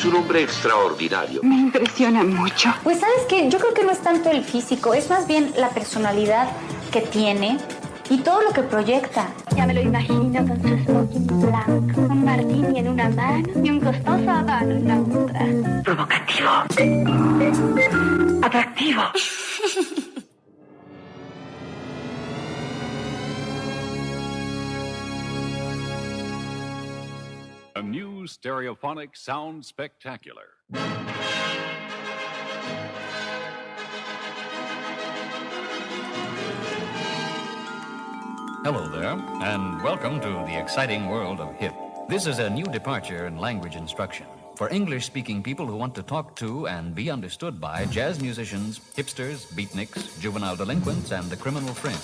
un hombre extraordinario. Me impresiona mucho. Pues ¿sabes qué? Yo creo que no es tanto el físico, es más bien la personalidad que tiene y todo lo que proyecta. Ya me lo imagino con su smoking blanco, un martini en una mano y un costoso habano en la otra. Provocativo. Atractivo. A new stereophonic sound spectacular. Hello there, and welcome to the exciting world of hip. This is a new departure in language instruction for English-speaking people who want to talk to and be understood by jazz musicians, hipsters, beatniks, juvenile delinquents, and the criminal fringe.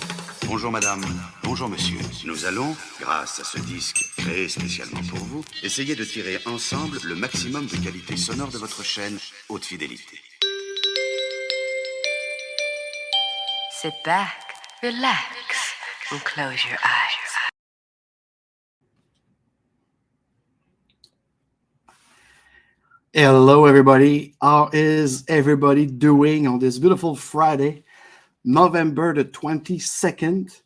Bonjour madame, bonjour monsieur. Nous allons, grâce à ce disque créé spécialement pour vous, essayer de tirer ensemble le maximum de qualité sonore de votre chaîne haute fidélité. Sit back, relax, and close your eyes. Hello, everybody. How is everybody doing on this beautiful Friday, November the 22nd?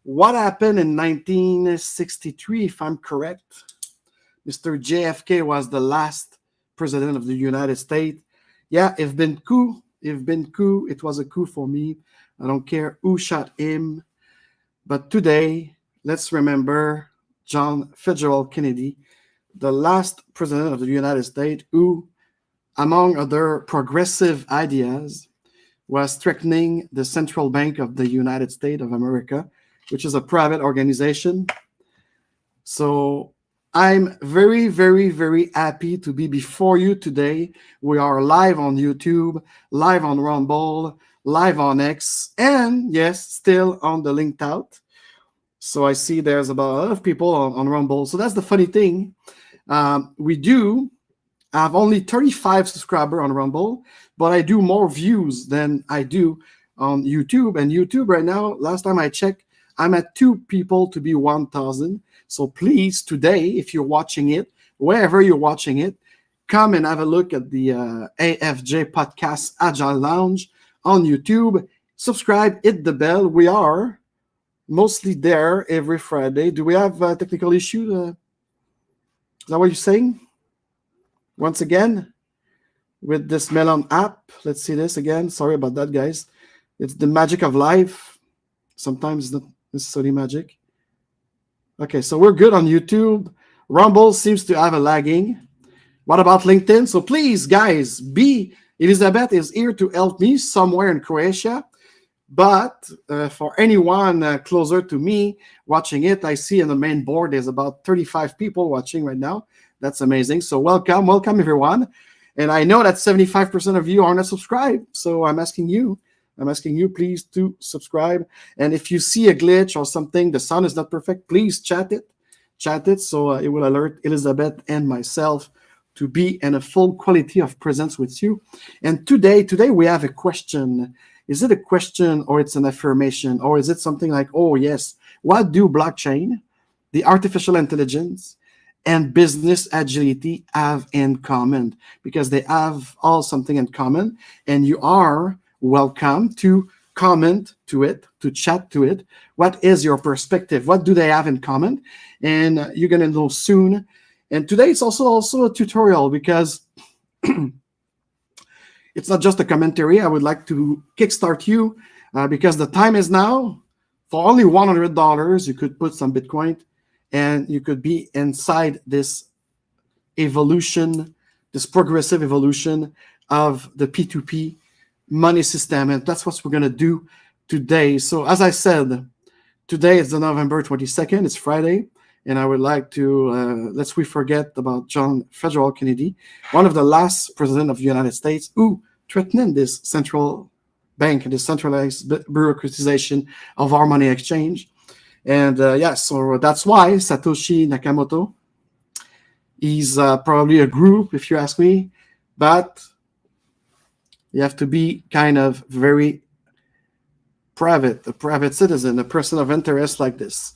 What happened in 1963, if I'm correct? Mr. JFK was the last president of the United States. Yeah, it's been coup. It was a coup for me. I don't care who shot him. But today, let's remember John Fitzgerald Kennedy, the last president of the United States who, among other progressive ideas, was strengthening the Central Bank of the United States of America, which is a private organization. So I'm very, very, very happy to be before you today. We are live on YouTube, live on Rumble, live on X, and yes, still on the linked out. So I see there's about a lot of people on Rumble. So that's the funny thing. We do have only 35 subscribers on Rumble, but I do more views than I do on YouTube. And YouTube right now, last time I checked, I'm at 2 people to be 1,000. So please, today, if you're watching it, wherever you're watching it, come and have a look at the AFJ Podcast Agile Lounge on YouTube. Subscribe, hit the bell. We are mostly there every Friday. Do we have a technical issue? Is that what you're saying? Once again, with this Melon app. Let's see this again. Sorry about that, guys. It's the magic of life. Sometimes it's not necessarily magic. Okay, so we're good on YouTube. Rumble seems to have a lagging. What about LinkedIn? So please, guys, Elizabeth is here to help me somewhere in Croatia. But for anyone closer to me watching it, I see in the main board there's about 35 people watching right now. That's amazing. So welcome everyone. And I know that 75% of you are not subscribed. So I'm asking you please to subscribe. And if you see a glitch or something, the sound is not perfect, please chat it. So it will alert Elizabeth and myself to be in a full quality of presence with you. And today we have a question. Is it a question or it's an affirmation? Or is it something like, oh yes, what do blockchain, the artificial intelligence, and business agility have in common? Because they have all something in common, and you are welcome to comment to it, to chat to it. What is your perspective? What do they have in common? And you're going to know soon. And today it's also a tutorial because it's not just a commentary. I would like to kickstart you because the time is now. For only $100, you could put some Bitcoin and you could be inside this evolution, this progressive evolution of the P2P money system. And that's what we're going to do today. So as I said, today is the November 22nd. It's Friday. And I would like to, lest we forget about John Fitzgerald Kennedy, one of the last president of the United States who threatened this central bank and the centralized bureaucratization of our money exchange. And so that's why Satoshi Nakamoto is probably a group, if you ask me, but you have to be kind of very private, a private citizen, a person of interest like this.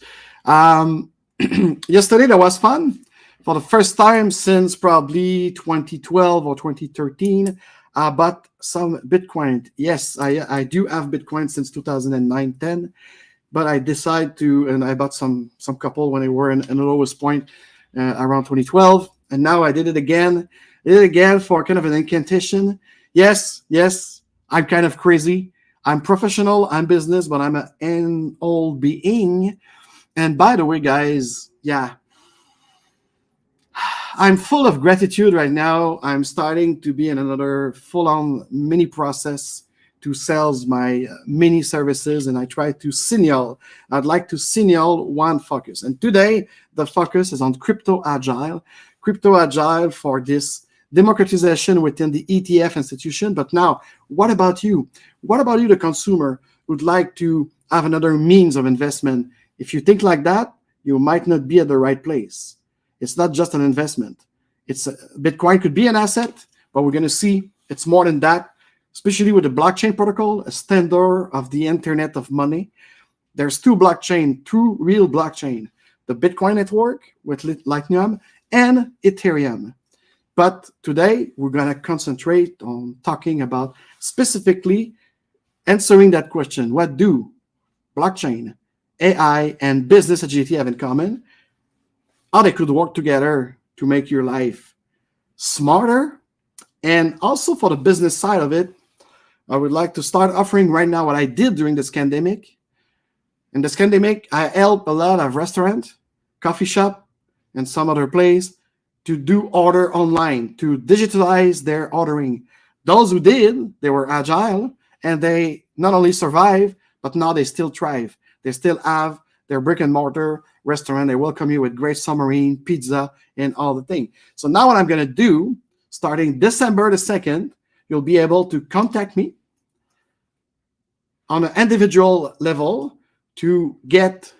Yesterday, that was fun. For the first time since probably 2012 or 2013, I bought some Bitcoin. Yes, I do have Bitcoin since 2009-10, but I decided to, and I bought some couple when they were in the lowest point around 2012, and now I did it again. For kind of an incantation. Yes, I'm kind of crazy. I'm professional, I'm business, but I'm an old being. And by the way, guys, yeah, I'm full of gratitude right now. I'm starting to be in another full-on mini process to sell my mini services, and I try to signal. I'd like to signal one focus. And today, the focus is on crypto agile. Crypto agile for this democratization within the ETF institution. But now, what about you? What about you, the consumer, who'd like to have another means of investment? If you think like that, you might not be at the right place. It's not just an investment. Bitcoin could be an asset, but we're going to see it's more than that, especially with the blockchain protocol, a standard of the Internet of Money. There's two real blockchain, the Bitcoin network with Lithium and Ethereum. But today, we're going to concentrate on talking about specifically answering that question. What do blockchain, AI, and business agility have in common? How they could work together to make your life smarter. And also for the business side of it, I would like to start offering right now what I did during this pandemic. In this pandemic, I helped a lot of restaurants, coffee shop, and some other place to do order online, to digitalize their ordering. Those who did, they were agile, and they not only survive, but now they still thrive. They still have their brick and mortar restaurant. They welcome you with great submarine, pizza, and all the things. So now what I'm going to do, starting December the 2nd, you'll be able to contact me on an individual level to get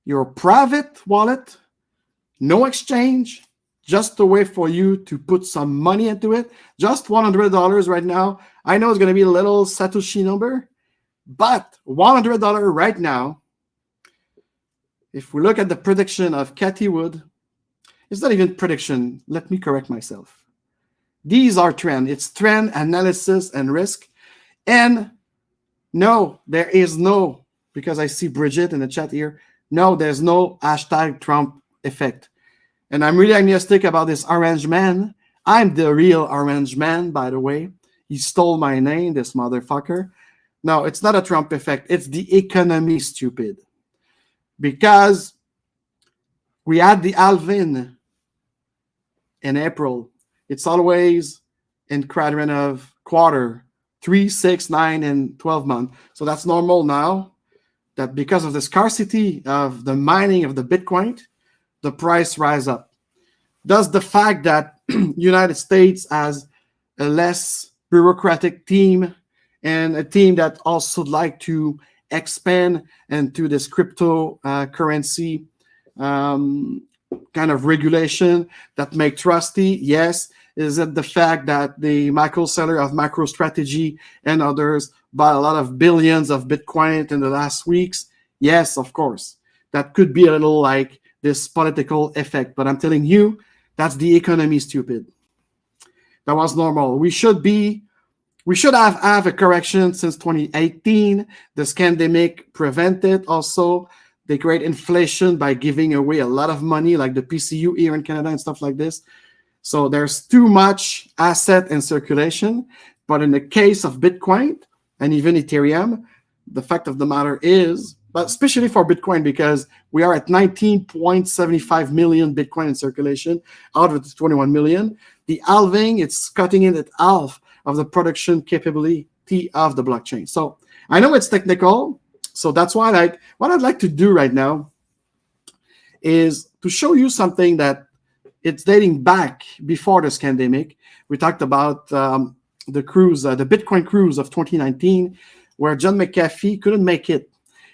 your private wallet, no exchange, just a way for you to put some money into it. Just $100 right now. I know it's going to be a little Satoshi number, but $100 right now. If we look at the prediction of Cathie Wood, it's not even prediction. Let me correct myself. These are trend. It's trend analysis and risk. And no, there is no, because I see Bridget in the chat here, no, there's no hashtag Trump effect. And I'm really agnostic about this orange man. I'm the real orange man, by the way. He stole my name, this motherfucker. No, it's not a Trump effect. It's the economy, stupid. Because we had the halving in April. It's always in quadrant of quarter, 3, 6, 9, and 12 months. So that's normal now, that because of the scarcity of the mining of the Bitcoin, the price rise up. Does the fact that United States has a less bureaucratic team and a team that also like to expand into this cryptocurrency kind of regulation that make trusty? Yes. Is it the fact that the Michael Saylor of MicroStrategy and others bought a lot of billions of Bitcoin in the last weeks? Yes, of course. That could be a little like this political effect, but I'm telling you, that's the economy, stupid. That was normal. We should have a correction since 2018. This pandemic prevented also the great inflation by giving away a lot of money, like the PCU here in Canada and stuff like this. So there's too much asset in circulation. But in the case of Bitcoin and even Ethereum, the fact of the matter is, but especially for Bitcoin, because we are at 19.75 million Bitcoin in circulation out of the 21 million, the halving, it's cutting in at half of the production capability of the blockchain. So I know it's technical. So that's why what I'd like to do right now is to show you something that it's dating back before this pandemic. We talked about the cruise, the Bitcoin cruise of 2019, where John McAfee couldn't make it.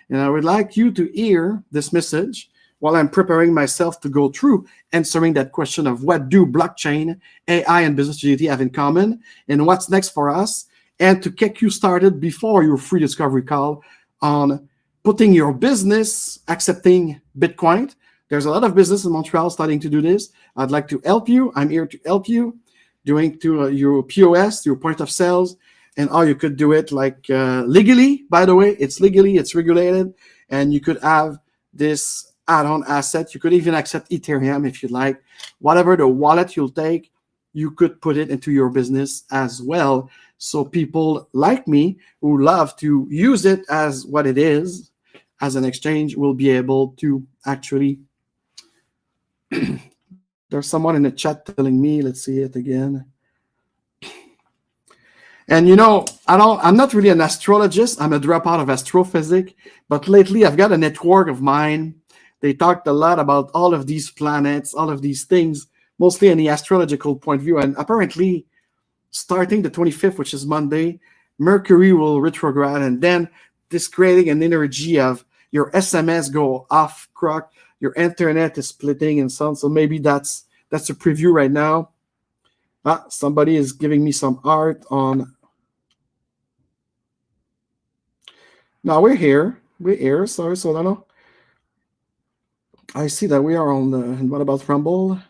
And I would like you to hear this message while I'm preparing myself to go through answering that question of what do blockchain, AI, and business agility have in common, and what's next for us, and to get you started before your free discovery call on putting your business accepting Bitcoin, There's a lot of business in Montreal starting to do this. I'd like to help you. I'm here to help you doing to your POS, your point of sales, and how you could do it like legally. By the way, it's legally, it's regulated, and you could have this add-on asset. You could even accept Ethereum if you like. Whatever the wallet you'll take, you could put it into your business as well. So people like me who love to use it as what it is, as an exchange, will be able to actually. There's someone in the chat telling me, let's see it again. And I'm not really an astrologist. I'm a dropout of astrophysics. But lately, I've got a network of mine. They talked a lot about all of these planets, all of these things, mostly in the astrological point of view. And apparently, starting the 25th, which is Monday, Mercury will retrograde. And then this creating an energy of your SMS go off crock, your internet is splitting and so on. So maybe that's a preview right now. Somebody is giving me some art on. No, we're here. We're here. Sorry, Solano. I see that we are on the. And what about Rumble?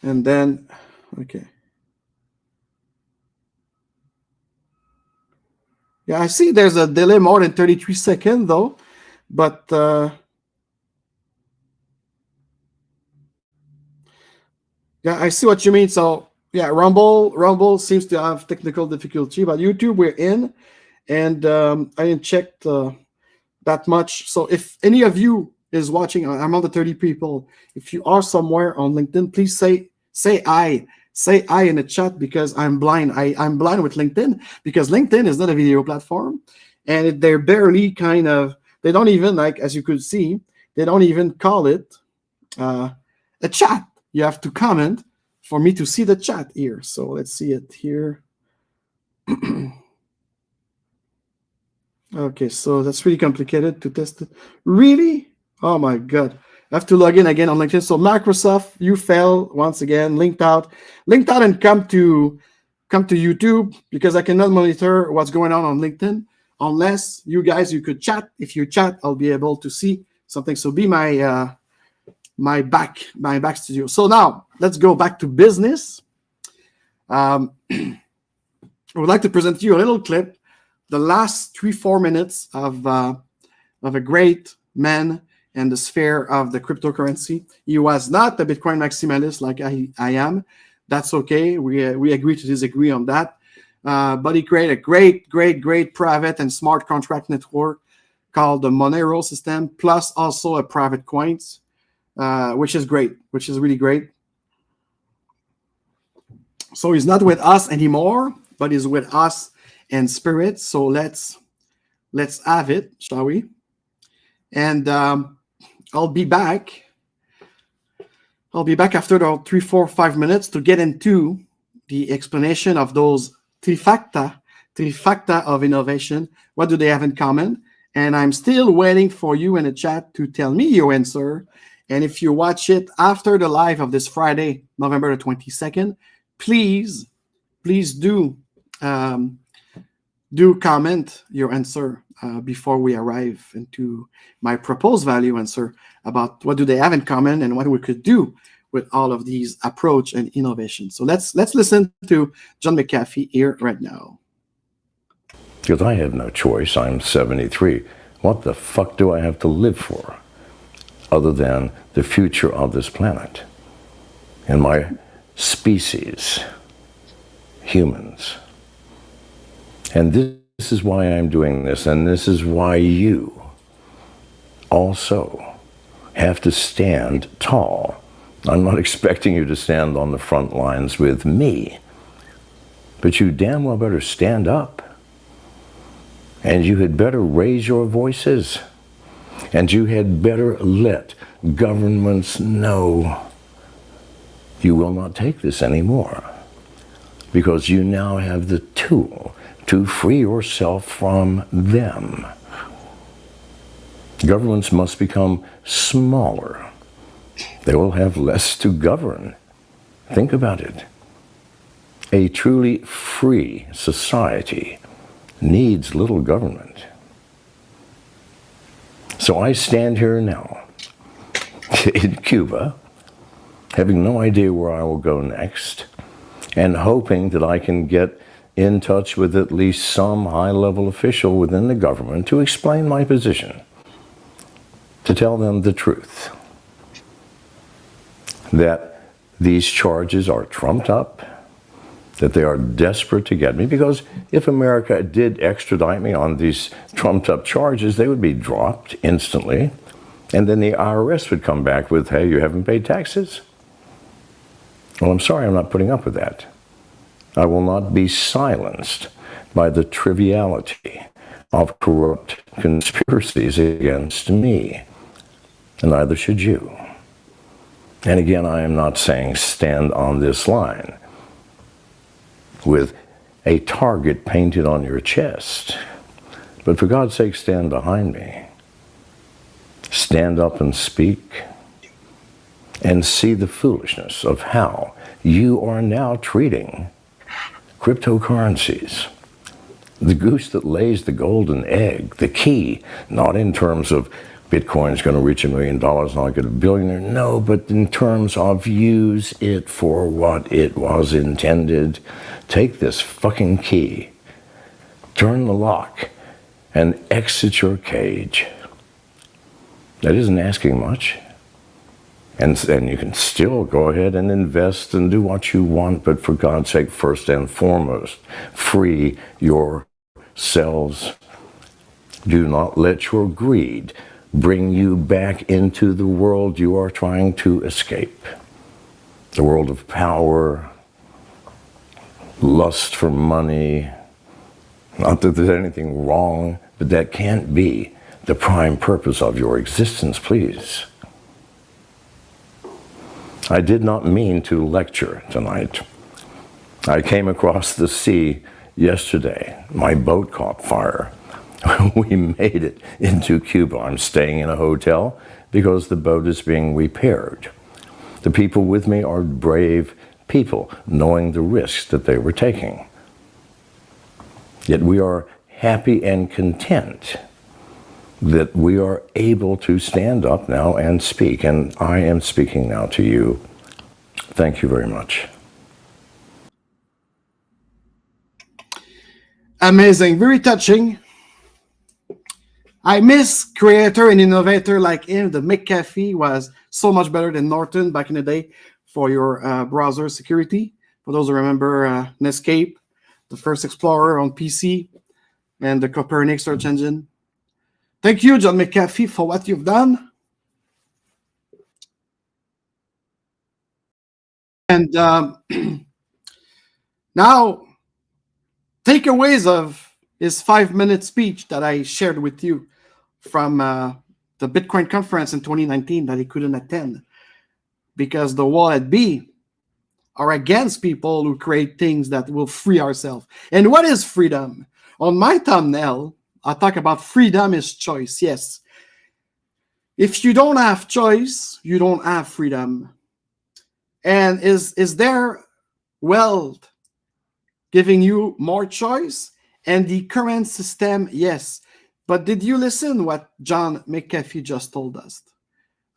And then, okay. Yeah, I see there's a delay more than 33 seconds though, but yeah, I see what you mean. So yeah, Rumble seems to have technical difficulty, but YouTube we're in, and I didn't check that much. So if any of you is watching, I'm on the 30 people. If you are somewhere on LinkedIn, please say I. Say I in the chat, because I'm blind. I'm blind with LinkedIn, because LinkedIn is not a video platform, and they're barely they don't even, like, as you could see, they don't even call it a chat. You have to comment for me to see the chat here. So let's see it here. Okay, so that's really complicated to test it. Really? Oh my God. I have to log in again on LinkedIn. So Microsoft, you fail once again. Linked out, and come to YouTube, because I cannot monitor what's going on LinkedIn unless you could chat. If you chat, I'll be able to see something. So be my back studio. So now let's go back to business. I would like to present to you a little clip, the last 3-4 minutes of a great man and the sphere of the cryptocurrency. He was not a Bitcoin maximalist like I am. That's okay. We agree to disagree on that. But he created a great private and smart contract network called the Monero system, plus also a private coins, which is really great. So he's not with us anymore, but he's with us in spirit. So let's have it, shall we? And I'll be back after the 3, 4, 5 minutes to get into the explanation of those trifecta of innovation. What do they have in common? And I'm still waiting for you in the chat to tell me your answer. And if you watch it after the live of this Friday, November the 22nd, please do comment your answer before we arrive into my proposed value answer about what do they have in common and what we could do with all of these approach and innovation. So let's listen to John McAfee here right now. Because I have no choice. I'm 73. What the fuck do I have to live for other than the future of this planet and my species, humans? And this is why I'm doing this, and this is why you also have to stand tall. I'm not expecting you to stand on the front lines with me, but you damn well better stand up. And you had better raise your voices, and you had better let governments know you will not take this anymore, because you now have the tool to free yourself from them. Governments must become smaller. They will have less to govern. Think about it. A truly free society needs little government. So I stand here now in Cuba, having no idea where I will go next, and hoping that I can get in touch with at least some high-level official within the government to explain my position, to tell them the truth, that these charges are trumped up, that they are desperate to get me, because if America did extradite me on these trumped up charges, they would be dropped instantly, and then the IRS would come back with, hey, you haven't paid taxes? Well, I'm sorry, I'm not putting up with that. I will not be silenced by the triviality of corrupt conspiracies against me, and neither should you. And again, I am not saying stand on this line with a target painted on your chest, but for God's sake, stand behind me. Stand up and speak, and see the foolishness of how you are now treating cryptocurrencies. The goose that lays the golden egg, the key, not in terms of Bitcoin is going to reach $1 million and I'll get a billionaire. No, but in terms of use it for what it was intended. Take this fucking key, turn the lock, and exit your cage. That isn't asking much. And you can still go ahead and invest and do what you want, but for God's sake, first and foremost, free yourselves. Do not let your greed bring you back into the world you are trying to escape. The world of power, lust for money. Not that there's anything wrong, but that can't be the prime purpose of your existence, please. I did not mean to lecture tonight. I came across the sea yesterday. My boat caught fire. We made it into Cuba. I'm staying in a hotel because the boat is being repaired. The people with me are brave people, knowing the risks that they were taking. Yet we are happy and content that we are able to stand up now and speak, and I am speaking now to you. Thank you very much. Amazing, very touching. I miss creator and innovator like him. The McAfee was so much better than Norton back in the day for your browser security. For those who remember Netscape, the first Explorer on PC, and the Copernic search engine. Thank you, John McAfee, for what you've done. And now, takeaways of his 5-minute speech that I shared with you from the Bitcoin conference in 2019 that he couldn't attend because the wall at B are against people who create things that will free ourselves. And what is freedom? On my thumbnail, I talk about freedom is choice. Yes. If you don't have choice, you don't have freedom. And is there wealth giving you more choice? And the current system, yes. But did you listen what John McAfee just told us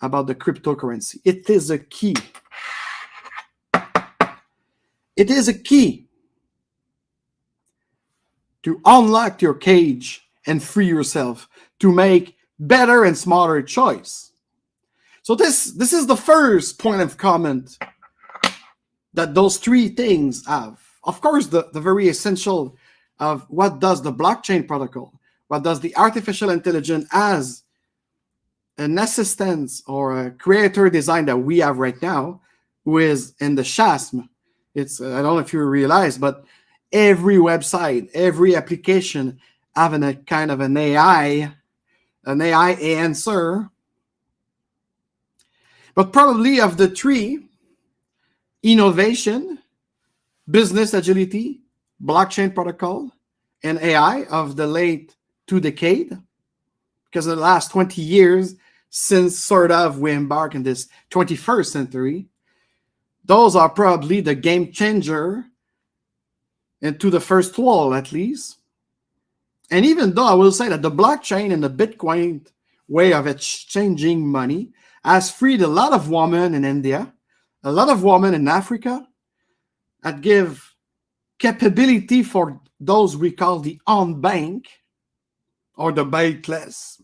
about the cryptocurrency? It is a key. It is a key to unlock your cage and free yourself to make better and smarter choice. So this is the first point of comment that those three things have. Of course, the very essential of what does the blockchain protocol, what does the artificial intelligence as an assistant or a creator design that we have right now, who is in the SHASM. It's, I don't know if you realize, but every website, every application having a kind of an AI answer. But probably of the three, innovation, business agility, blockchain protocol, and AI of the late 2 decades, because in the last 20 years, since sort of we embark in this 21st century, those are probably the game changer into the first 12 at least. And even though I will say that the blockchain and the Bitcoin way of exchanging money has freed a lot of women in India, a lot of women in Africa, that give capability for those we call the unbank or the bank class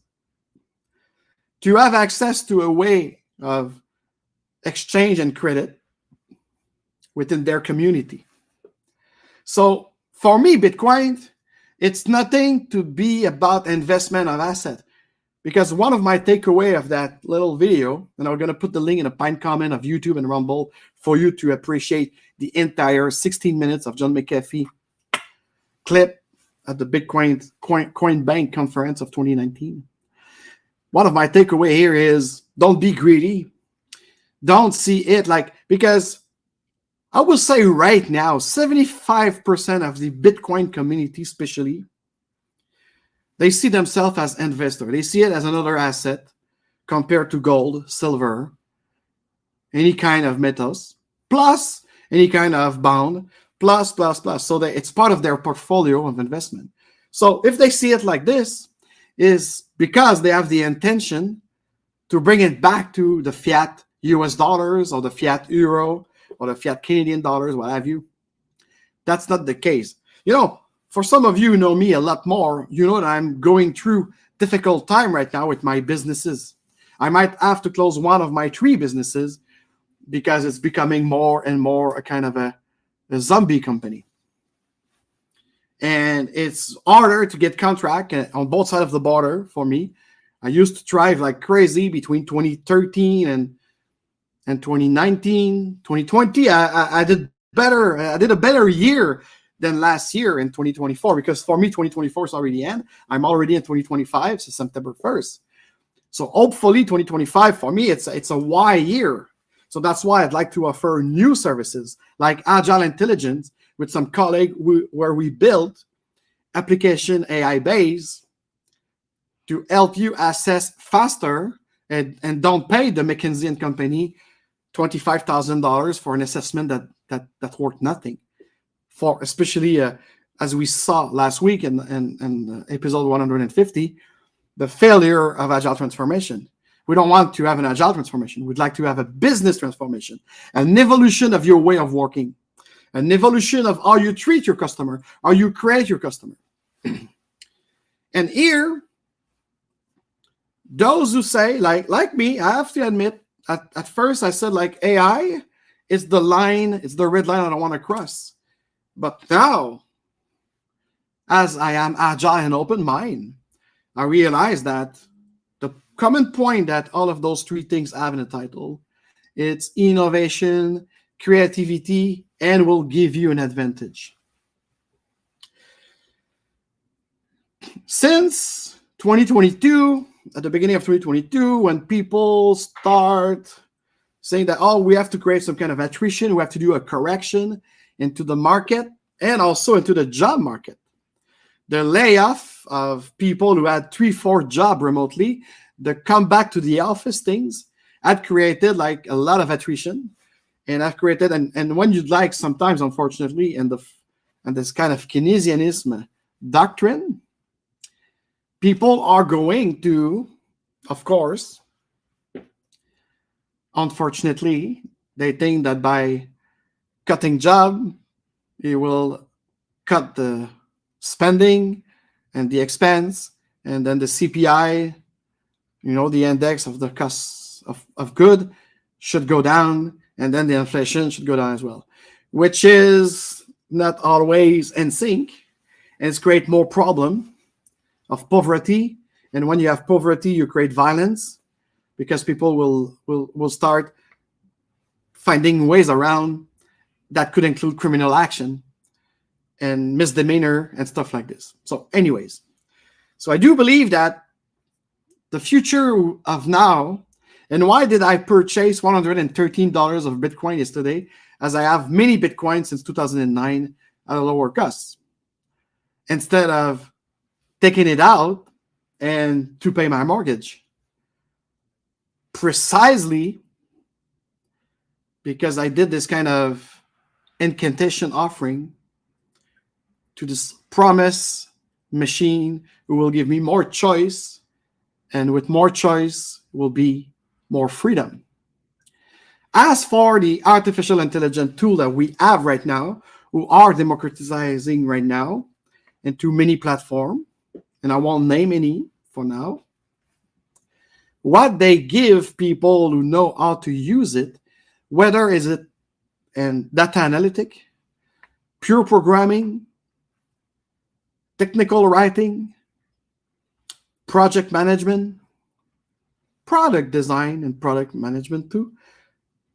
to have access to a way of exchange and credit within their community. So for me, Bitcoin, it's nothing to be about investment of asset. Because one of my takeaway of that little video, and I'm going to put the link in a pinned comment of YouTube and Rumble for you to appreciate the entire 16 minutes of John McAfee clip at the Bitcoin Coin Bank conference of 2019. One of my takeaway here is don't be greedy. Don't see it like, because I will say right now, 75% of the Bitcoin community, especially, they see themselves as investor. They see it as another asset compared to gold, silver, any kind of metals, plus any kind of bond, plus. So that it's part of their portfolio of investment. So if they see it like this, is because they have the intention to bring it back to the fiat US dollars or the fiat euro or the fiat Canadian dollars, what have you. That's not the case. You know, for some of you who know me a lot more, you know that I'm going through difficult time right now with my businesses. I might have to close one of my 3 businesses because it's becoming more and more a kind of a zombie company. And it's harder to get contract on both sides of the border for me. I used to drive like crazy between 2013 and 2019. 2020, I did better. I did a better year than last year in 2024, because for me 2024 is already end. I'm already in 2025, so September 1st. So hopefully 2025 for me it's a Y year. So that's why I'd like to offer new services like Agile Intelligence with some colleague where we built application AI based to help you assess faster and don't pay the McKinsey & Company $25,000 for an assessment that's worth nothing. For especially as we saw last week in episode 150, the failure of Agile transformation. We don't want to have an Agile transformation. We'd like to have a business transformation, an evolution of your way of working, an evolution of how you treat your customer, how you create your customer. And here, those who say, like me, I have to admit, at first I said like AI is the line, it's the red line I don't want to cross. But now, as I am agile and open mind, I realize that the common point that all of those 3 things have in the title, it's innovation, creativity, and will give you an advantage. Since 2022, at the beginning of 2022, when people start saying that, oh, we have to create some kind of attrition, we have to do a correction into the market and also into the job market. The layoff of people who had 3-4 jobs remotely, the come back to the office things had created like a lot of attrition, and have created and when you'd like sometimes, unfortunately, and this kind of Keynesianism doctrine, people are going to, of course, unfortunately, they think that by cutting job, it will cut the spending and the expense, and then the CPI, the index of the costs of good should go down, and then the inflation should go down as well, which is not always in sync, and it's create more problem of poverty. And when you have poverty, you create violence, because people will start finding ways around that could include criminal action and misdemeanor and stuff like this. So anyways, so I do believe that the future of now, and why did I purchase $113 of Bitcoin yesterday, as I have many Bitcoins since 2009 at a lower cost, instead of taking it out and to pay my mortgage, precisely because I did this kind of incantation offering to this promise machine who will give me more choice And with more choice will be more freedom. As for the artificial intelligence tool that we have right now, who are democratizing right now into many platforms, and I won't name any for now, what they give people who know how to use it, whether is it in data analytic, pure programming, technical writing, project management, product design and product management too,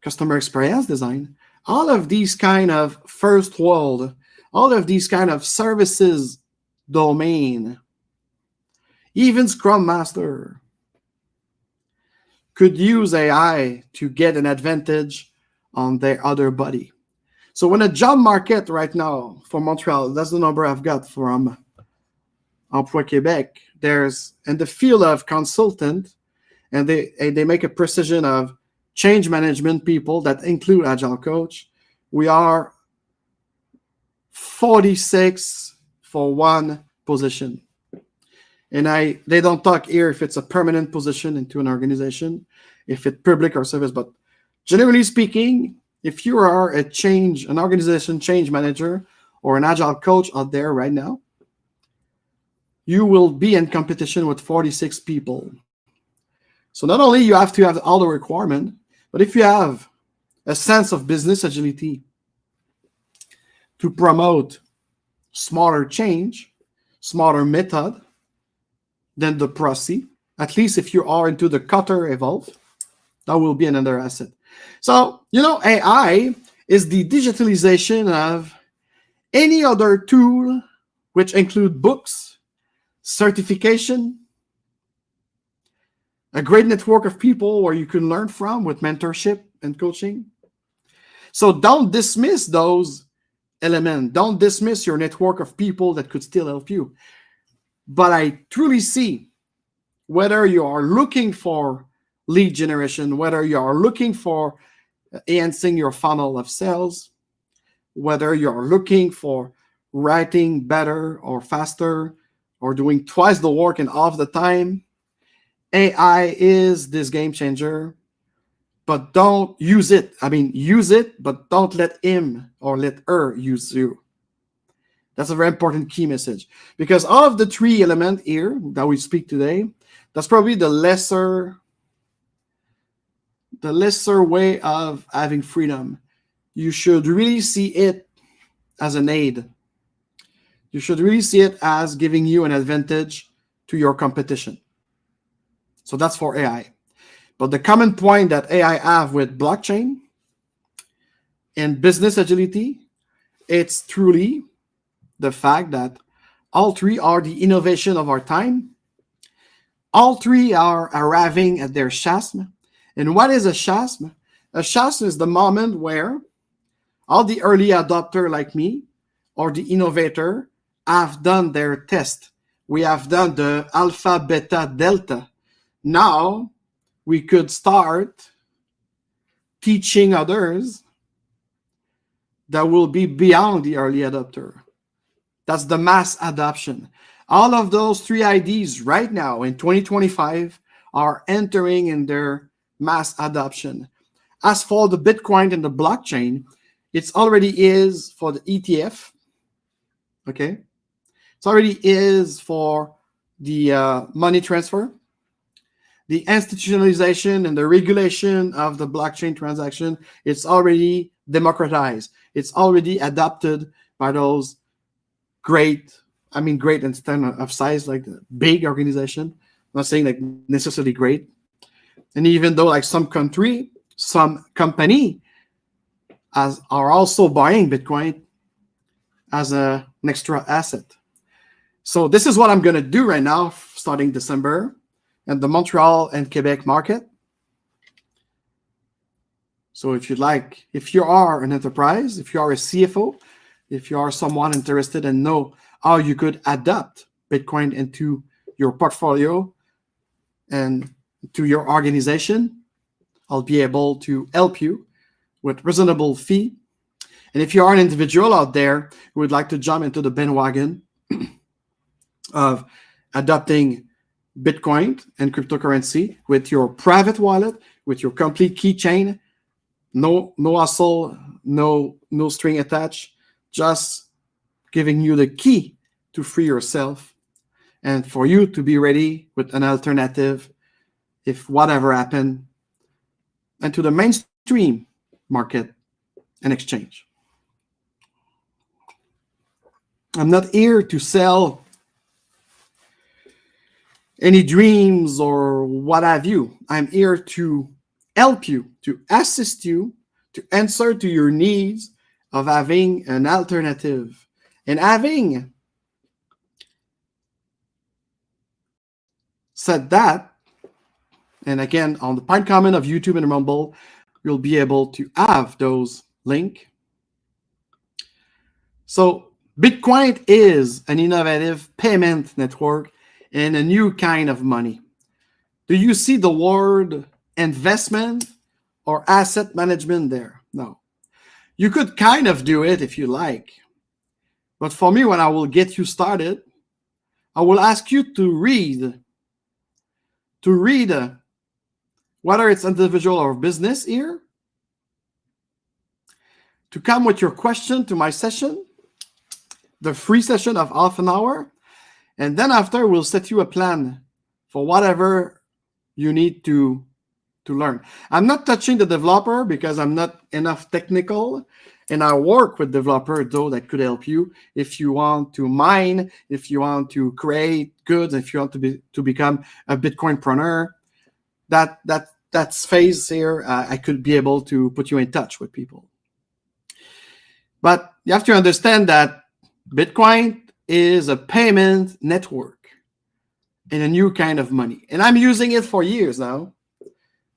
customer experience design, all of these kind of first world, all of these kind of services domain, even Scrum Master could use AI to get an advantage on their other buddy. So when a job market right now for Montreal, that's the number I've got from Emploi Québec, there's in the field of consultant, and they make a precision of change management people that include Agile coach. We are 46 for one position. And they don't talk here if it's a permanent position into an organization, if it's public or service, but generally speaking, if you are an organization change manager or an Agile coach out there right now, you will be in competition with 46 people. So not only you have to have all the requirement, but if you have a sense of business agility to promote smaller change, smaller method than the Prosy, at least if you are into the Cutter Evolve, that will be another asset. So, AI is the digitalization of any other tool, which include books, certification, a great network of people where you can learn from with mentorship and coaching. So don't dismiss those elements. Don't dismiss your network of people that could still help you. But I truly see whether you are looking for lead generation, whether you are looking for enhancing your funnel of sales, whether you're looking for writing better or faster or doing twice the work in half the time, AI is this game changer, but don't use it. Use it, but don't let him or let her use you. That's a very important key message. Because of the three elements here that we speak today, that's probably the lesser way of having freedom. You should really see it as an aid. You should really see it as giving you an advantage to your competition. So that's for AI. But the common point that AI have with blockchain and business agility, it's truly the fact that all three are the innovation of our time. All three are arriving at their chasm. And what is a chasm? A chasm is the moment where all the early adopter like me or the innovator have done their test. We have done the alpha, beta, delta. Now we could start teaching others that will be beyond the early adopter. That's the mass adoption. All of those three IDs right now in 2025 are entering in their mass adoption. As for the Bitcoin and the blockchain, it already is for the ETF. Okay. It already is for the money transfer. The institutionalization and the regulation of the blockchain transaction, it's already democratized. It's already adopted by those great in terms of size, like the big organization. I'm not saying like necessarily great. And even though like some country, some company are also buying Bitcoin as an extra asset. So this is what I'm going to do right now, starting December, in the Montreal and Quebec market. So if you are an enterprise, if you are a CFO, if you are someone interested and know how you could adapt Bitcoin into your portfolio and to your organization, I'll be able to help you with reasonable fee. And if you are an individual out there who would like to jump into the bandwagon of adopting Bitcoin and cryptocurrency with your private wallet, with your complete keychain. No hustle, no string attached. Just giving you the key to free yourself and for you to be ready with an alternative if whatever happened, and to the mainstream market and exchange. I'm not here to sell any dreams or what have you. I'm here to help you, to assist you, to answer to your needs of having an alternative. And having said that, and again, on the pinned comment of YouTube and Rumble, you'll be able to have those links. So Bitcoin is an innovative payment network and a new kind of money. Do you see the word investment or asset management there? No. You could kind of do it if you like. But for me, when I will get you started, I will ask you to read whether it's individual or business here, to come with your question to my session, the free session of half an hour, and then after we'll set you a plan for whatever you need to learn. I'm not touching the developer because I'm not enough technical, and I work with developer though that could help you if you want to mine, if you want to create goods, if you want to become a Bitcoinpreneur. That's phase here. I could be able to put you in touch with people. But you have to understand that Bitcoin is a payment network and a new kind of money. And I'm using it for years now.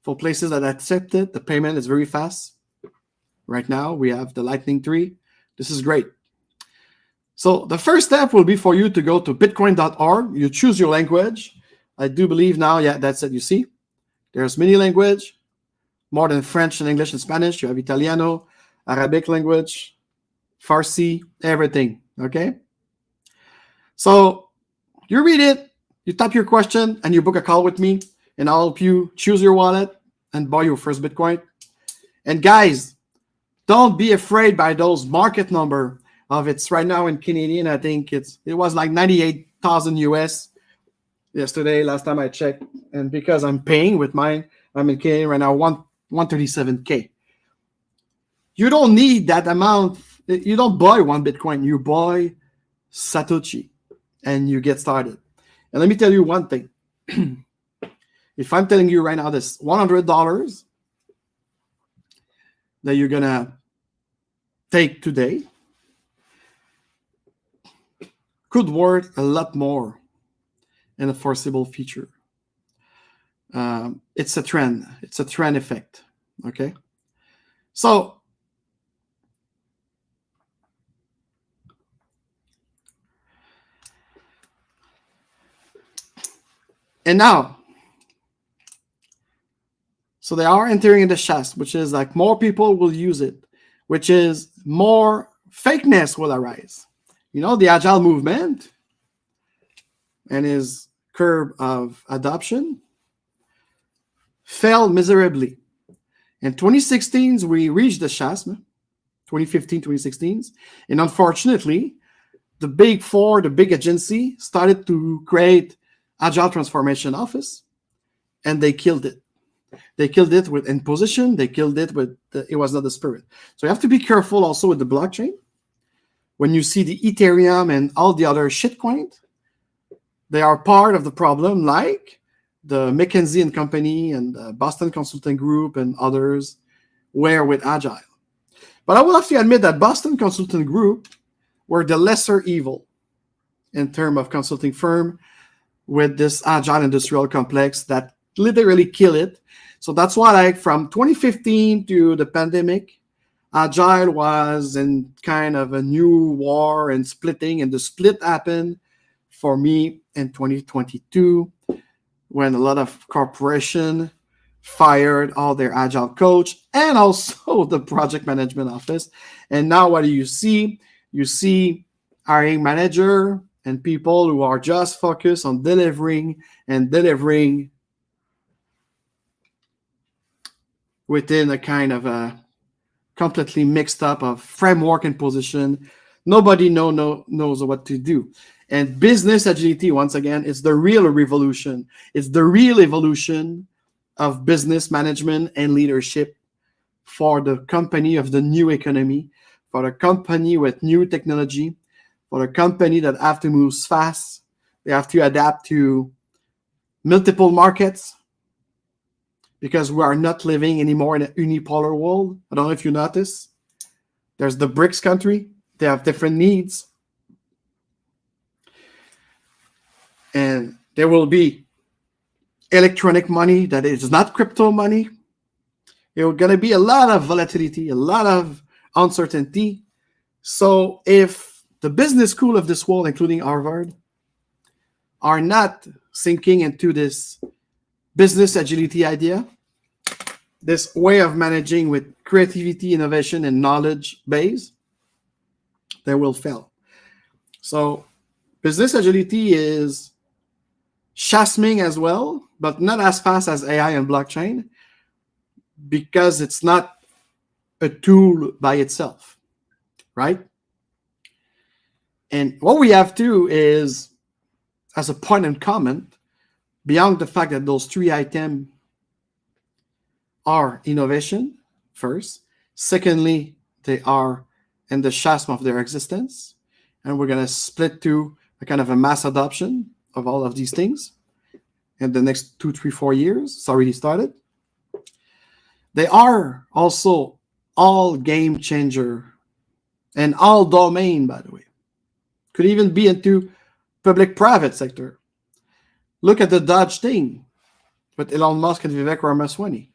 For places that accept it, the payment is very fast. Right now, we have the Lightning 3. This is great. So the first step will be for you to go to bitcoin.org. You choose your language. I do believe now, yeah, that's it. You see, there's many language, more than French and English and Spanish. You have Italiano, Arabic language, Farsi, everything, okay? So you read it, you type your question, and you book a call with me, and I'll help you choose your wallet and buy your first Bitcoin. And guys, don't be afraid by those market number of it's right now in Canadian. I think it was like 98,000 US yesterday, last time I checked. And because I'm paying with mine, I'm in Canadian right now, 137K. You don't need that amount. You don't buy one Bitcoin. You buy Satoshi and you get started. And let me tell you one thing. If I'm telling you right now this $100 that you're going to take today could worth a lot more in a foreseeable future. It's a trend. It's a trend effect. Okay? So, and now, so they are entering in the chest, which is like more people will use it, which is more fakeness will arise. You know, the Agile movement and his curve of adoption failed miserably. In 2016, we reached the chasm, 2015, 2016, and unfortunately, the big four, the big agency, started to create Agile Transformation Office, and they killed it. They killed it with imposition. They killed it with, it was not the spirit. So you have to be careful also with the blockchain. When you see the Ethereum and all the other shitcoins, they are part of the problem, like the McKinsey and Company and the Boston Consulting Group and others were with Agile. But I will have to admit that Boston Consulting Group were the lesser evil in terms of consulting firm with this Agile industrial complex that literally kill it. So that's why, like, from 2015 to the pandemic, Agile was in kind of a new war and splitting, and the split happened for me in 2022 when a lot of corporation fired all their Agile coach and also the project management office. And now what do you see? You see hiring manager and people who are just focused on delivering and delivering within a kind of a completely mixed up of framework and position. Nobody knows what to do. And business agility, once again, is the real revolution. It's the real evolution of business management and leadership for the company of the new economy, for the company with new technology, for the company that have to move fast. They have to adapt to multiple markets because we are not living anymore in a unipolar world. I don't know if you notice. There's the BRICS country. They have different needs. And there will be electronic money that is not crypto money. There's going to be a lot of volatility, a lot of uncertainty. So if the business school of this world, including Harvard, are not sinking into this business agility idea, this way of managing with creativity, innovation, and knowledge base, they will fail. So business agility is chasming as well, but not as fast as AI and blockchain, because it's not a tool by itself, right? And what we have to is, as a point and comment, beyond the fact that those three items are innovation, first. Secondly, they are in the chasm of their existence. And we're going to split to a kind of a mass adoption of all of these things in the next 2, 3, 4 years. It's already started. They are also all game changer and all domain, by the way. Could even be into public-private sector. Look at the Dodge thing with Elon Musk and Vivek Ramaswamy.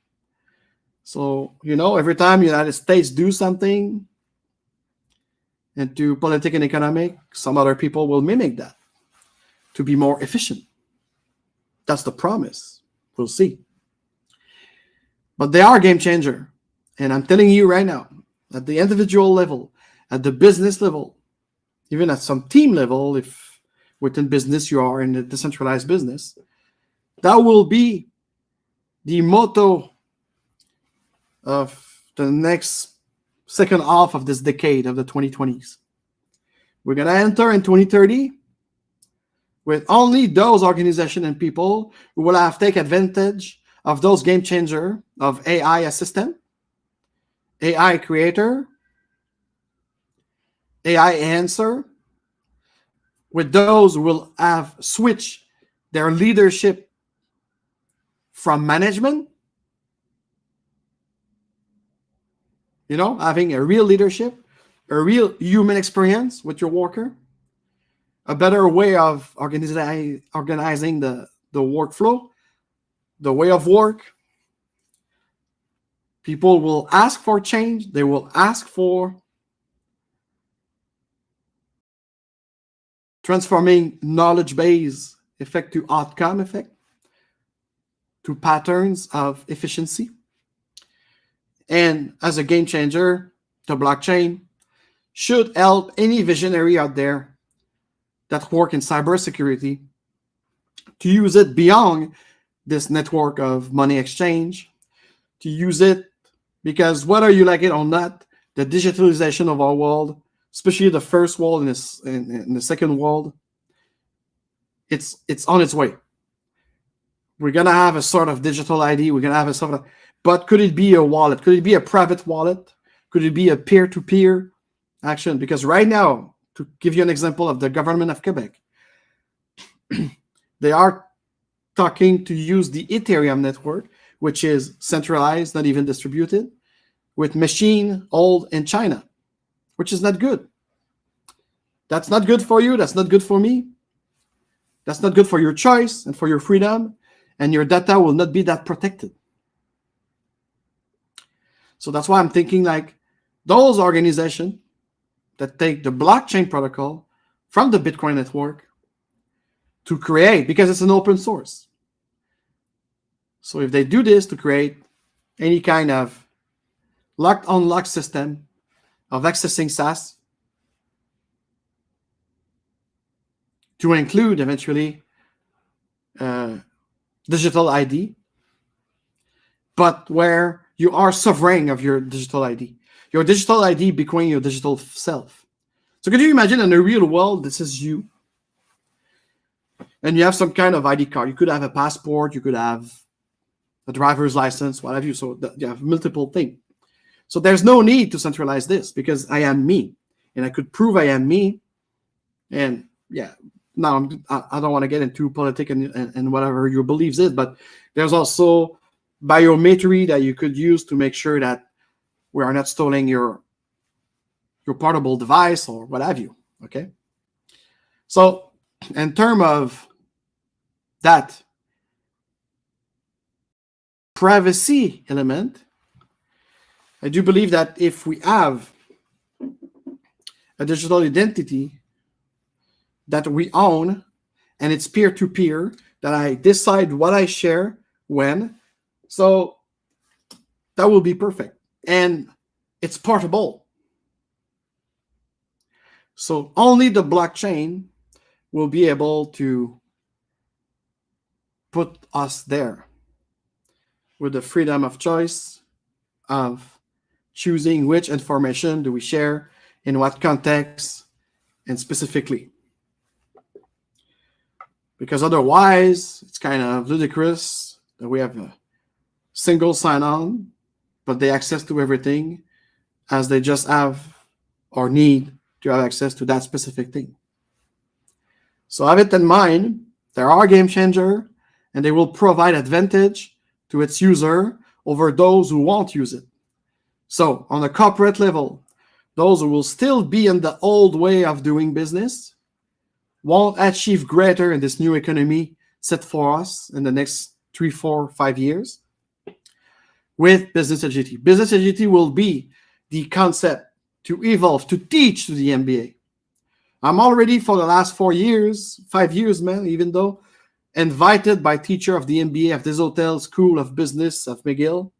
So, every time the United States do something into politics and economic, some other people will mimic that to be more efficient. That's the promise. We'll see. But they are a game changer. And I'm telling you right now, at the individual level, at the business level, even at some team level, if within business you are in a decentralized business, that will be the motto of the next second half of this decade of the 2020s. We're going to enter in 2030 with only those organizations and people who will have take advantage of those game changer of AI assistant, AI creator, AI answer, with those who will have switched their leadership from management, having a real leadership, a real human experience with your worker, a better way of organizing the workflow, the way of work. People will ask for change. They will ask for transforming knowledge base effect to outcome effect, to patterns of efficiency. And as a game changer, the blockchain should help any visionary out there that work in cybersecurity to use it beyond this network of money exchange, to use it because whether you like it or not, the digitalization of our world, especially the first world and the second world, it's on its way. We're going to have a sort of digital ID. We're going to have a sort of, but could it be a wallet? Could it be a private wallet? Could it be a peer-to-peer action? Because right now, to give you an example of the government of Quebec, they are talking to use the Ethereum network, which is centralized, not even distributed, with machine old in China, which is not good. That's not good for you. That's not good for me. That's not good for your choice and for your freedom, and your data will not be that protected. So that's why I'm thinking like those organizations that take the blockchain protocol from the Bitcoin network to create, because it's an open source. So if they do this to create any kind of locked-unlocked system of accessing SaaS, to include eventually digital ID, but where you are sovereign of your digital ID. Your digital ID becoming your digital self. So could you imagine in the real world, this is you, and you have some kind of ID card. You could have a passport, you could have a driver's license, what have you. So you have multiple things. So there's no need to centralize this because I am me, and I could prove I am me. And yeah, now I don't want to get into politics and whatever your beliefs is, but there's also biometry that you could use to make sure that we are not stealing your portable device or what have you. Okay. So in terms of that privacy element, I do believe that if we have a digital identity that we own and it's peer-to-peer, that I decide what I share when, so that will be perfect. And it's portable. So only the blockchain will be able to put us there with the freedom of choice of choosing which information do we share, in what context, and specifically. Because otherwise, it's kind of ludicrous that we have a single sign-on, but they access to everything as they just have or need to have access to that specific thing. So have it in mind, there are game changers, and they will provide advantage to its user over those who won't use it. So on a corporate level, those who will still be in the old way of doing business won't achieve greater in this new economy set for us in the next 3, 4, 5 years with business agility. Business agility will be the concept to evolve, to teach to the MBA. I'm already for the last 4 years, 5 years, man, even though, invited by teacher of the MBA of this hotel School of Business of McGill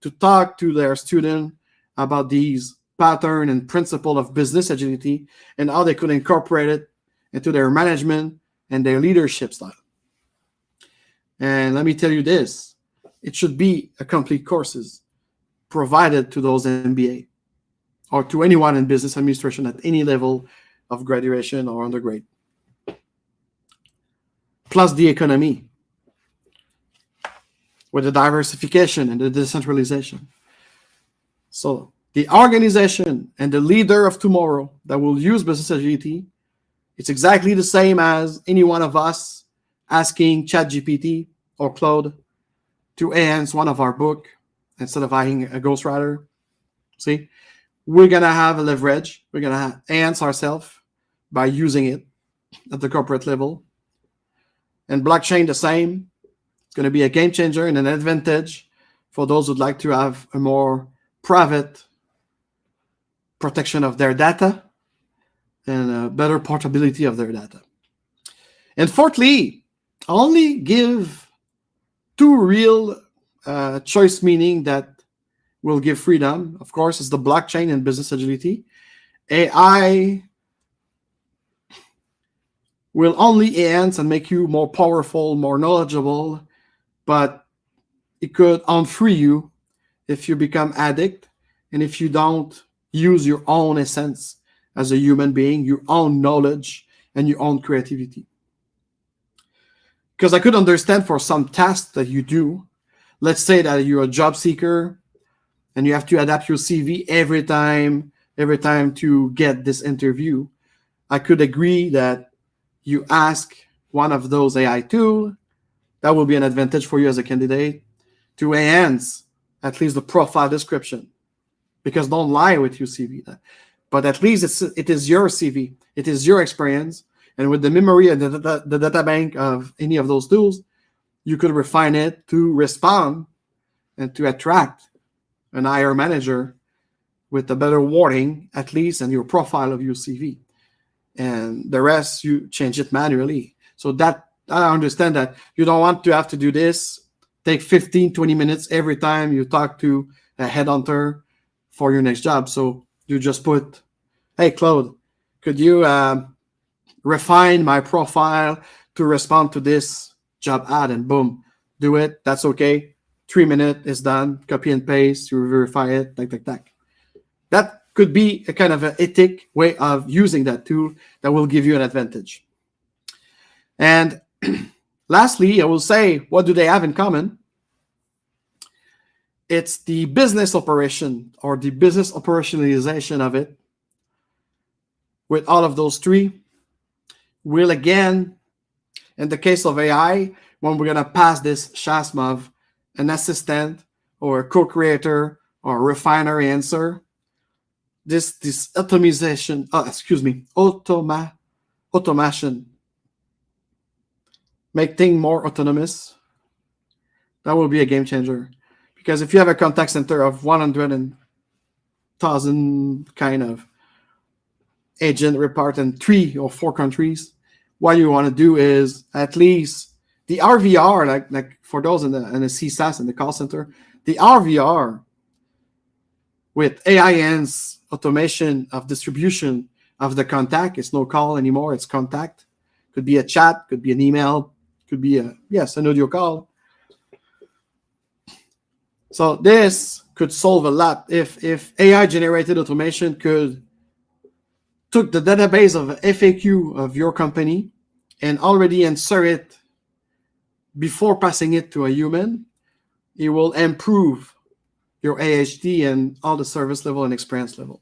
to talk to their student about these pattern and principle of business agility and how they could incorporate it into their management and their leadership style. And let me tell you this, it should be a complete courses provided to those MBA or to anyone in business administration at any level of graduation or undergrad. Plus the economy with the diversification and the decentralization. So the organization and the leader of tomorrow that will use business agility, it's exactly the same as any one of us asking ChatGPT or Claude to enhance one of our book instead of having a ghostwriter. See, we're going to have a leverage. We're going to enhance ourselves by using it at the corporate level. And blockchain, the same. It's going to be a game changer and an advantage for those who'd like to have a more private protection of their data and a better portability of their data. And fourthly, only give two real choice meaning that will give freedom. Of course, it's the blockchain and business agility. AI will only enhance and make you more powerful, more knowledgeable, but it could unfree you if you become addict and if you don't use your own essence as a human being, your own knowledge and your own creativity. Because I could understand for some tasks that you do, let's say that you're a job seeker and you have to adapt your CV every time to get this interview. I could agree that you ask one of those AI tools, that will be an advantage for you as a candidate to enhance at least the profile description. Because don't lie with your CV. But at least it is your CV. It is your experience. And with the memory and the data bank of any of those tools, you could refine it to respond and to attract an higher manager with a better wording, at least, and your profile of your CV. And the rest, you change it manually. So that I understand that you don't want to have to do this, take 15, 20 minutes every time you talk to a headhunter for your next job. So you just put, hey, Claude, could you refine my profile to respond to this job ad, and boom, do it. That's okay. 3 minutes is done. Copy and paste. You verify it. Tac. That could be a kind of an ethic way of using that tool that will give you an advantage. And lastly, I will say, what do they have in common? It's the business operation or the business operationalization of it. With all of those three, will again, in the case of AI, when we're going to pass this chasm of an assistant or a co-creator or a refiner answer, this automation, automation, make things more autonomous, that will be a game changer. Because if you have a contact center of 100,000 kind of agent report in 3 or 4 countries, what you want to do is at least the RVR, like for those in the CSAS in the call center, the RVR with AIN's automation of distribution of the contact, it's no call anymore, it's contact. Could be a chat, could be an email, could be an audio call. So this could solve a lot if AI generated automation could took the database of FAQ of your company and already insert it before passing it to a human. It will improve your AHD and all the service level and experience level.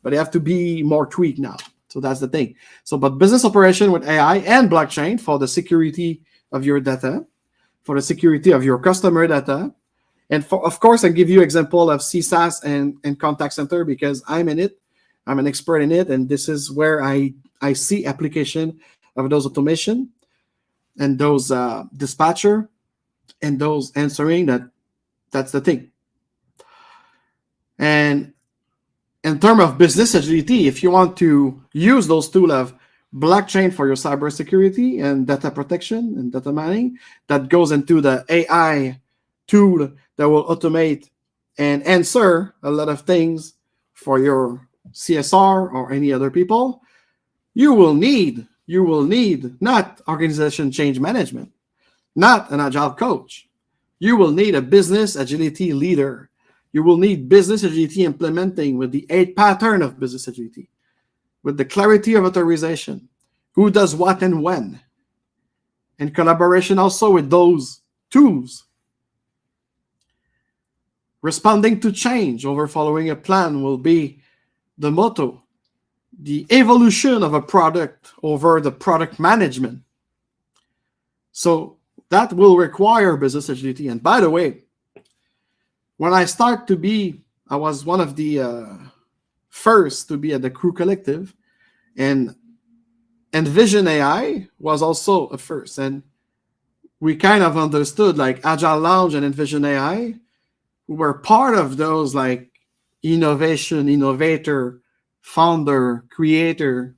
But they have to be more tweaked now. So that's the thing. But business operation with AI and blockchain for the security of your data, for the security of your customer data. And of course, I give you example of CSAS and contact center because I'm in it. I'm an expert in it. And this is where I see application of those automation and those dispatcher and those answering. That's the thing. And in terms of business agility, if you want to use those tools of blockchain for your cybersecurity and data protection and data mining, that goes into the AI tool that will automate and answer a lot of things for your CSR or any other people, you will need not organization change management, not an agile coach. You will need a business agility leader. You will need business agility implementing with the 8 pattern of business agility, with the clarity of authorization, who does what and when, and collaboration also with those tools. Responding to change over following a plan will be the motto. The evolution of a product over the product management. So that will require business agility. And by the way, when I was one of the first to be at the Crew Collective, and Envision AI was also a first. And we kind of understood like Agile Lounge and Envision AI, who were part of those like innovator, founder, creator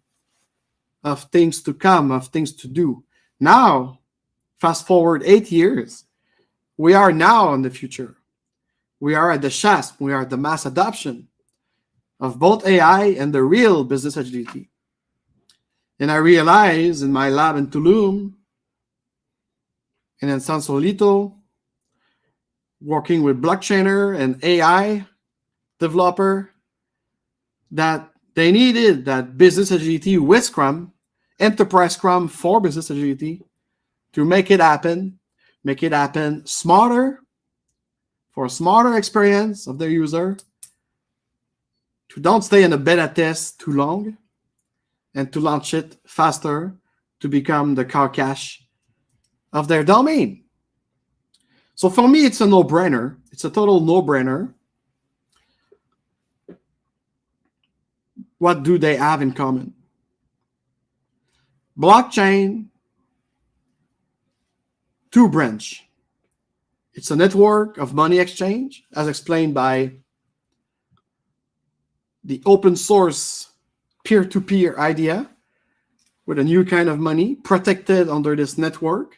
of things to come, of things to do. Now, fast forward 8 years, we are now in the future. We are at the chasm. We are at the mass adoption of both AI and the real business agility. And I realized in my lab in Tulum and in San Solito, working with blockchainer and AI developer, that they needed that business agility with Scrum, enterprise Scrum for business agility, to make it happen smarter, for a smarter experience of their user, to don't stay in a beta test too long, and to launch it faster to become the car cache of their domain. So for me, it's a no-brainer. It's a total no-brainer. What do they have in common? Blockchain, 2 branch. It's a network of money exchange, as explained by the open source peer-to-peer idea, with a new kind of money protected under this network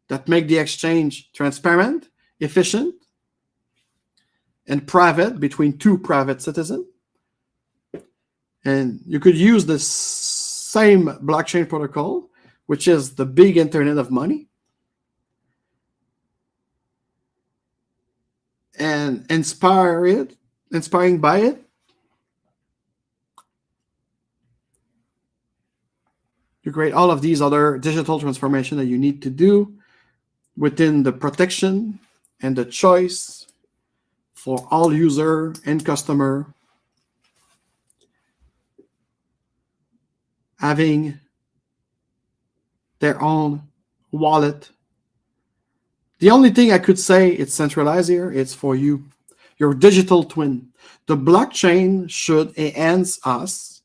that make the exchange transparent, efficient, and private between 2 private citizens. And you could use the same blockchain protocol, which is the big internet of money, and inspiring by it, you create all of these other digital transformation that you need to do within the protection and the choice for all user and customer having their own wallet. The only thing I could say it's centralized here, it's for you, your digital twin. The blockchain should enhance us,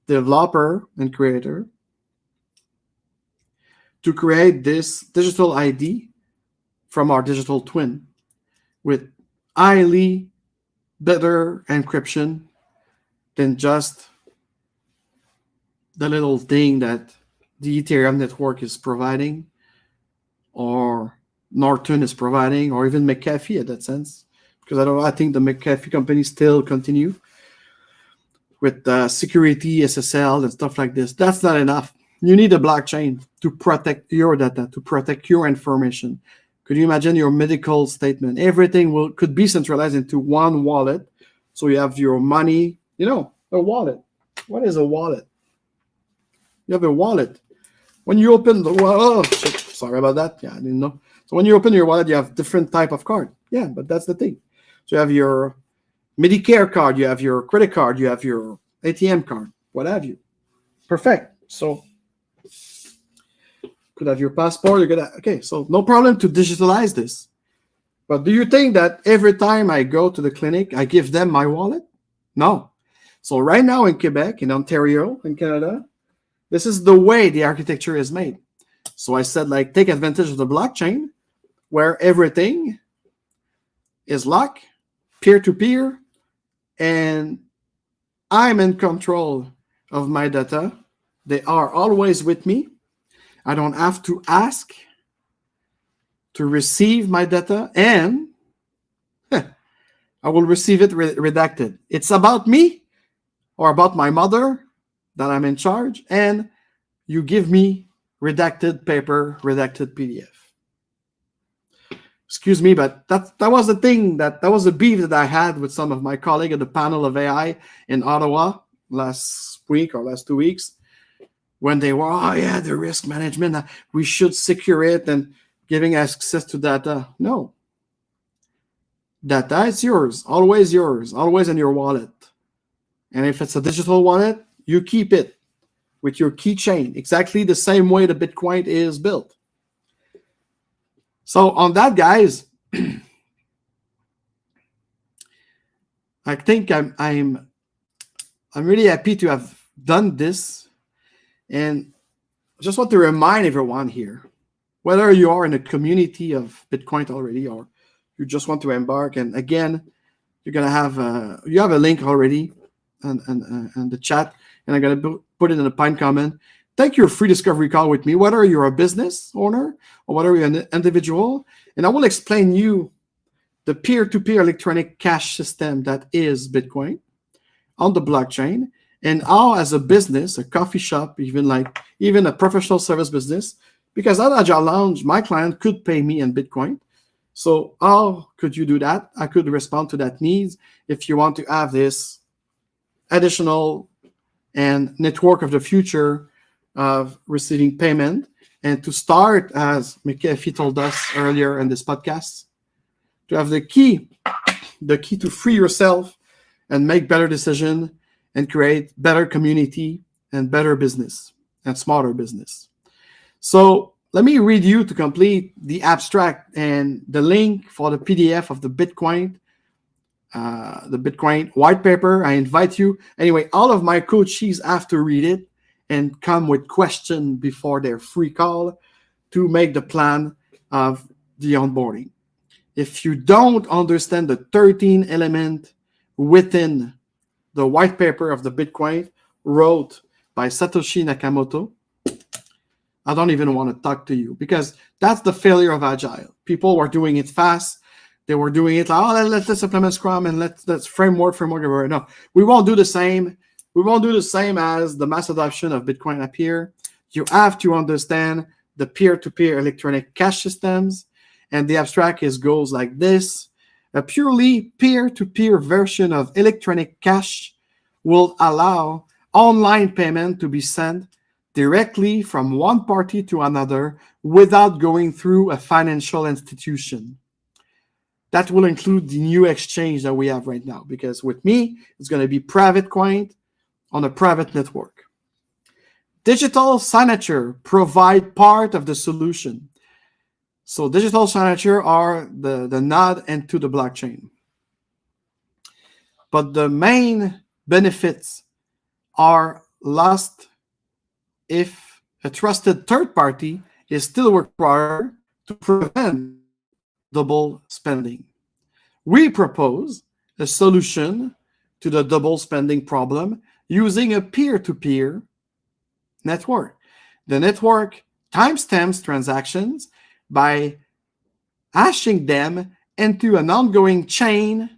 developer and creator, to create this digital ID from our digital twin with highly better encryption than just the little thing that the Ethereum network is providing, or Norton is providing, or even McAfee in that sense. Because I think the McAfee company still continue with security, SSL, and stuff like this. That's not enough. You need a blockchain to protect your data, to protect your information. Could you imagine your medical statement? Everything could be centralized into one wallet. So you have your money, a wallet. What is a wallet? You have a wallet. When you open the wallet, sorry about that. Yeah, I didn't know. So when you open your wallet, you have different type of card. Yeah, but that's the thing. So you have your Medicare card, you have your credit card, you have your ATM card, what have you. Perfect. So could have your passport. Okay, so no problem to digitalize this. But do you think that every time I go to the clinic, I give them my wallet? No. So right now in Quebec, in Ontario, in Canada, this is the way the architecture is made. So I said, take advantage of the blockchain where everything is locked, peer-to-peer, and I'm in control of my data. They are always with me. I don't have to ask to receive my data, and I will receive it redacted. It's about me or about my mother that I'm in charge, and you give me redacted paper, redacted PDF. Excuse me, but that was the thing, that was a beef that I had with some of my colleagues at the panel of AI in Ottawa last week or last 2 weeks, when they were, the risk management, we should secure it and giving access to data. No. Data is yours, always in your wallet. And if it's a digital wallet, you keep it with your keychain, exactly the same way the Bitcoin is built. So on that, guys, I think I'm really happy to have done this. And I just want to remind everyone here, whether you are in a community of Bitcoin already or you just want to embark, and again, you're gonna have you have a link already and the chat, and I'm gonna put it in the pinned comment. Take your free discovery call with me, whether you're a business owner or whether you're an individual, and I will explain you the peer-to-peer electronic cash system that is Bitcoin on the blockchain, and how, as a business, a coffee shop, even a professional service business, because at Agile Lounge, my client could pay me in Bitcoin. So how could you do that? I could respond to that needs if you want to have this additional and network of the future of receiving payment, and to start, as McAfee told us earlier in this podcast, to have the key to free yourself and make better decisions and create better community and better business and smarter business. So let me read you to complete the abstract and the link for the PDF of the Bitcoin white paper. I invite you. Anyway, all of my coaches have to read it and come with questions before their free call to make the plan of the onboarding. If you don't understand the 13 elements within the white paper of the Bitcoin wrote by Satoshi Nakamoto, I don't even want to talk to you, because that's the failure of Agile. People were doing it fast. They were doing it let's implement Scrum and let's framework. No, we won't do the same. we won't do the same as the mass adoption of Bitcoin up here. You have to understand the peer-to-peer electronic cash systems, and the abstract goes like this. A purely peer-to-peer version of electronic cash will allow online payment to be sent directly from one party to another without going through a financial institution. That will include the new exchange that we have right now, because with me, it's going to be private coin on a private network. Digital signature provide part of the solution. So digital signature are the node into the blockchain. But the main benefits are lost if a trusted third party is still required to prevent double spending. We propose a solution to the double spending problem using a peer-to-peer network. The network timestamps transactions by hashing them into an ongoing chain,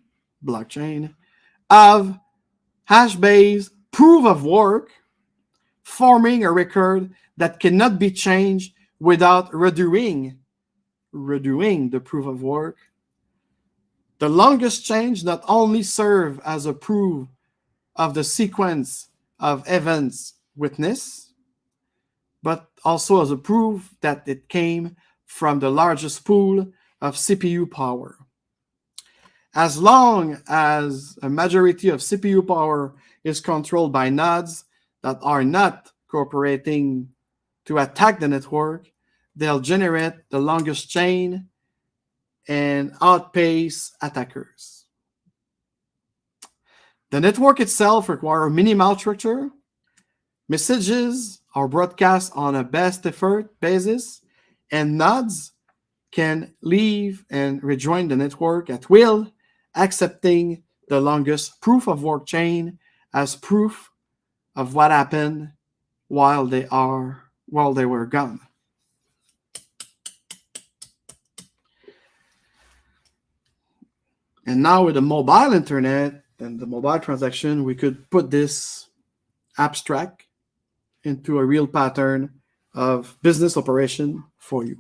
blockchain, of hash-based proof of work, forming a record that cannot be changed without redoing the proof of work. The longest change not only serves as a proof of the sequence of events witnessed, but also as a proof that it came from the largest pool of CPU power. As long as a majority of CPU power is controlled by nodes that are not cooperating to attack the network, they'll generate the longest chain and outpace attackers. The network itself requires minimal structure. Messages are broadcast on a best effort basis, and nodes can leave and rejoin the network at will, accepting the longest proof of work chain as proof of what happened while they were gone. And now with the mobile internet and the mobile transaction, we could put this abstract into a real pattern of business operation for you.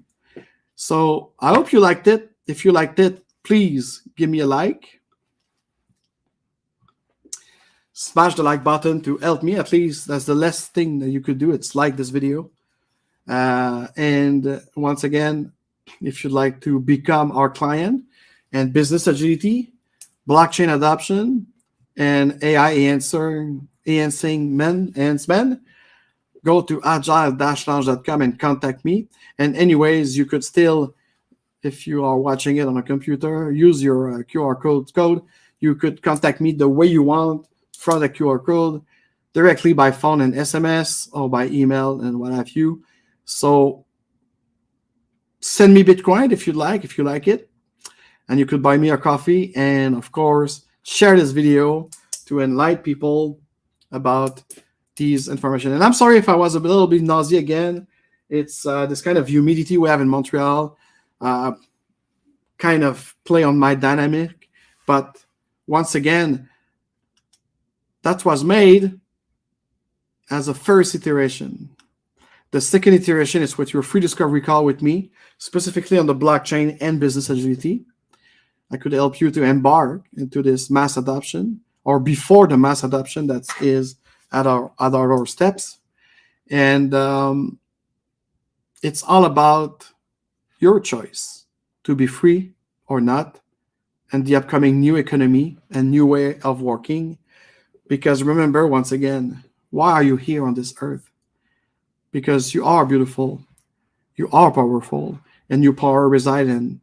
So I hope you liked it. If you liked it, please give me a like. Smash the like button to help me. At least that's the last thing that you could do. It's like this video. And once again, if you'd like to become our client and business agility, blockchain adoption, and AI enhancement, go to agile-launch.com and contact me. And anyways, you could still, if you are watching it on a computer, use your QR code. You could contact me the way you want from the QR code, directly by phone and SMS, or by email and what have you. So send me Bitcoin if you like it. And you could buy me a coffee. And of course, share this video to enlighten people about these information. And I'm sorry if I was a little bit noisy again. It's this kind of humidity we have in Montreal, kind of play on my dynamic. But once again, that was made as a first iteration. The second iteration is with your free discovery call with me, specifically on the blockchain and business agility. I could help you to embark into this mass adoption, or before the mass adoption that is at our steps. And it's all about your choice to be free or not, and the upcoming new economy and new way of working. Because remember, once again, why are you here on this earth? Because you are beautiful, you are powerful, and your power resides in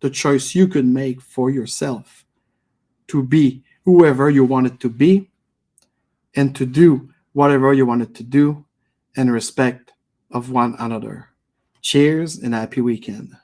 the choice you could make for yourself to be whoever you wanted to be and to do whatever you wanted to do in respect of one another. Cheers and happy weekend.